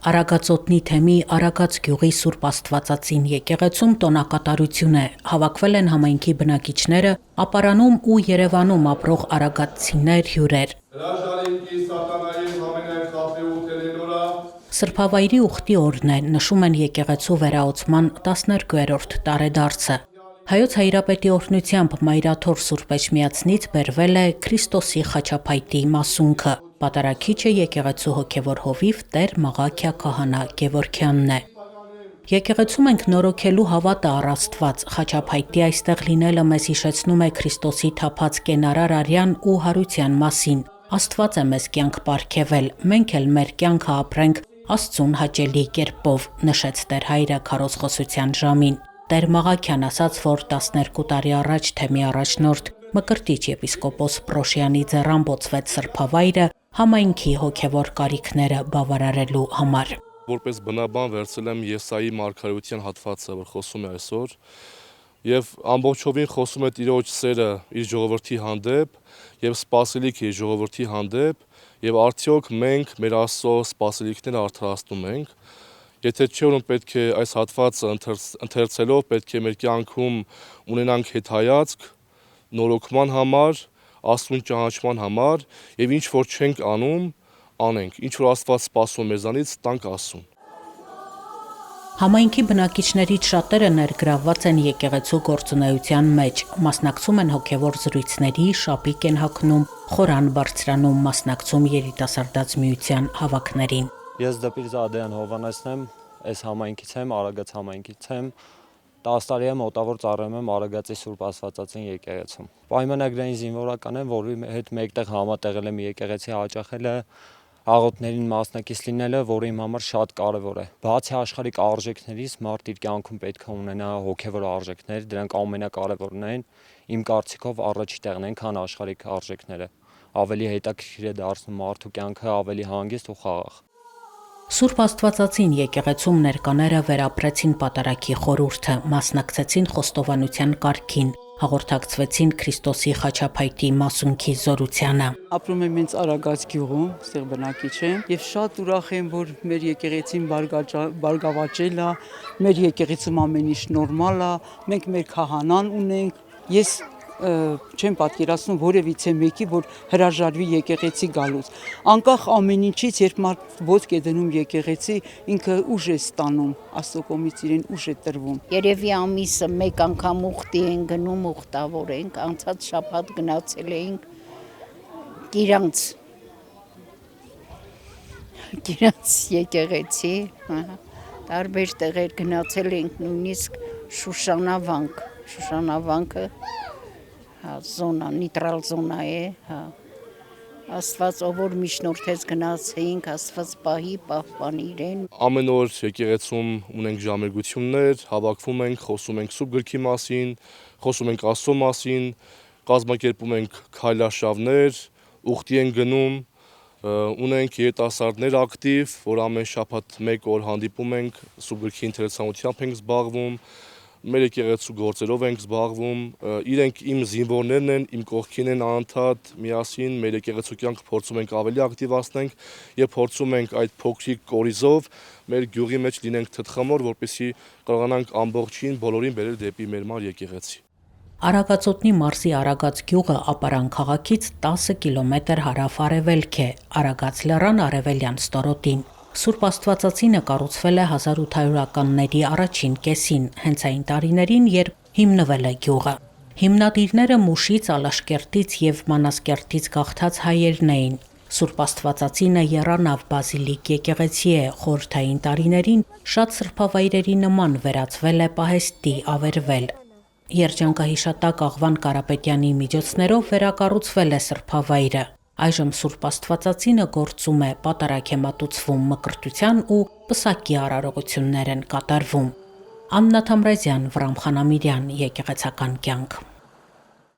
Արագածոտնի թեմի Արագած գյուղի Սուրբ Աստվածածին եկեղեցում տոնակատարություն է, հավաքվել են համայնքի բնակիչները, ապարանում ու Երևանում ապրող արագածցիներ, հյուրեր։ Սրբավայրի ուխտի օրն է, նշում են եկեղեցու վերահսկման 12-րդ տարեդարձը։ Հայոց Հայրապետի օրհնությամբ Մայրաթոր Սուրբ Էջմիածնից բերվել է Քրիստոսի խաչափայտի մասունքը։ Պատարագիչը եկեղեցու հոգևոր հովիվ Տեր Մաղաքիա քահանա Գևորգյանն է։ Եկեղեցում ենք նորոգելու հավատը առ Աստված, խաչափայտի այստեղ լինելը մեզ հիշեցնում է Քրիստոսի թափած կենարար արյան ու հարության մասին։ Աստված է մեզ կյանք պարգևել, մենք էլ մեր կյանքը ապրենք Աստծուն հաճելի կերպով, նշեց Տեր Հայրը քարոզխոսության ժամին։ Տեր Մաղաքյան ասաց, որ 12 տարի առաջ թեմի առաջնորդ Մկրտիչ եպիսկոպոս Պրոշյանի ձեռամբ բացվեց սրբավայրը համայնքի հոգևոր կարիքները բավարարելու համար։ Որպես բնաբան վերցրել եմ Եսայի մարգարեության հատվածը, որ խոսում է այսօր, եւ ամբողջովին խոսում է Տիրոջ սերը իր ժողովրդի հանդեպ եւ սպասելիքը իր ժողովրդի հանդեպ, եւ արդյոք մենք մեր Աստծո սպասելիքները արդարացնում ենք։ Եթե չէ, ուրեմն պետք է այս հատվածը ընթերցելով պետք է մեր կյանքում ունենանք հետայացք նորոգման համար, Աստծուն ճանաչման համար եւ ինչ որ չենք անում, անենք, ինչ որ Աստված սպասում մեզանից, տանք Աստծուն։ Համայնքի բնակիչներից շատերը ներգրավված են եկեղեցու գործունեության մեջ, մասնակցում են հոգևոր զրույցների, շապիկ են հագնում, խորան բարձրանում, մասնակցում երիտասարդաց միության հավաքներին։ Ես Դպիր Զադեյան Հովանեսն եմ, այս համայնքից եմ, Արագած համայնքից եմ, 10 տարի եմ մոտավոր ծառայում եմ Արագածի Սուրբ Աստվածածին եկեղեցում։ Պայմանագրային զինվորական եմ, որի հետ մեկտեղ համատեղել եմ եկեղեցի հաճախելը, աղոթներին մասնակից լինելը, որը իմ համար շատ կարևոր է։ Բացի աշխարհիկ արժեքներից, մարդ իր կյանքում պետք է ունենա հոգևոր արժեքներ, դրանք ամենակարևորն են, իմ կարծիքով առաջի տեղն են, քան աշխարհիկ արժեքները։ Ավելի հետաքրքիր է դարձնում մարդու կյանքը, ավելի հանգիստ ու խաղաղ։ Սուրբ Աստվածածին եկեղեցում ներկաները վերապրեցին պատարագի խորհուրդը, մասնակցեցին խոստովանության կարգին, հաղորդակցվեցին Քրիստոսի խաչափայտի մասունքի զորությանը։ Ապրում եմ հենց Արագած գյուղում, այստեղ բնակիչ եմ, եւ շատ ուրախ եմ, որ մեր եկեղեցին բարգավաճել է, մեր եկեղեցում ամեն ինչ նորմալ է, մենք մեր քահանան ունենք։ Ես չեմ պատկերացնում որևիցե մեկի, որ հրաժարվի եկեղեցի գալուց։ Անկախ ամեն ինչից, երբ մարդ ոտք է դնում եկեղեցի, ինքը ուժ է ստանում, Աստծո կողմից իրեն ուժ է տրվում։ Երևի ամիսը մեկ անգամ ուխտի են գնում, ուխտավոր ենք, անցած շաբաթ գնացել էինք Գիրանց եկեղեցի, տարբեր տեղեր գնացել ենք, նույնիսկ Շուշանավանքը զոնա, նիտրալ զոնա է, Աստված ով որ միջնորդեց գնացեինք, Աստված պահի, պահպանի իրեն։ Ամեն օր եկեղեցում ունենք ժամերգություններ, հավաքվում ենք, խոսում ենք Սուրբ գրքի մասին, խոսում ենք Աստծո մասին, կազմակերպում ենք քայլարշավներ, ուխտի ենք գնում, ունենք երիտասարդներ ակտիվ, որ ամեն շաբաթ մեկ օր հանդիպում ենք, Սուրբ գրքի ընթերցանությամբ ենք զբաղվում, մեր եկեղեցու գործերով ենք զբաղվում, իրենք իմ զինվորներն են, իմ կողքին են անընդհատ միասին, մեր եկեղեցու կյանքը փորձում ենք ավելի ակտիվացնենք եւ փորձում ենք այդ փոքրիկ կորիզով մեր գյուղի մեջ լինենք թթխմոր, որպեսզի կարողանանք ամբողջին բոլորին բերել դեպի մեր մար եկեղեցի։ Արագածոտնի մարզի Արագած գյուղը Ապարան քաղաքից 10 կիլոմետր հարավ-արևելք է, Արագած լեռան արևելյան ստորոտին։ Սուրբ Աստվածածինը կառուցվել է 1800-ականների առաջին կեսին, հենց այն տարիներին, երբ հիմնվել է գյուղը։ Հիմնադիրները Մուշից, Ալաշկերտից եւ Մանասկերտից գաղթած հայերն էին։ Սուրբ Աստվածածինը եռանավ բազիլիկ եկեղեցի է, խորհրդային տարիներին շատ սրբավայրերի նման վերածվել է պահեստի, ավերվել։ Երջանկահիշատակ Աղվան Կարապետյանի միջոցներով վերակառուցվել է սրբավայրը։ Այժմ Սուրբ Աստվածածինը գործում է, պատարագ է մատուցվում, մկրտության ու պսակի արարողություններ են կատարվում։ Աննա Թամրազյան, Վրամ Խանամիրյան, Եկեղեցական կյանք։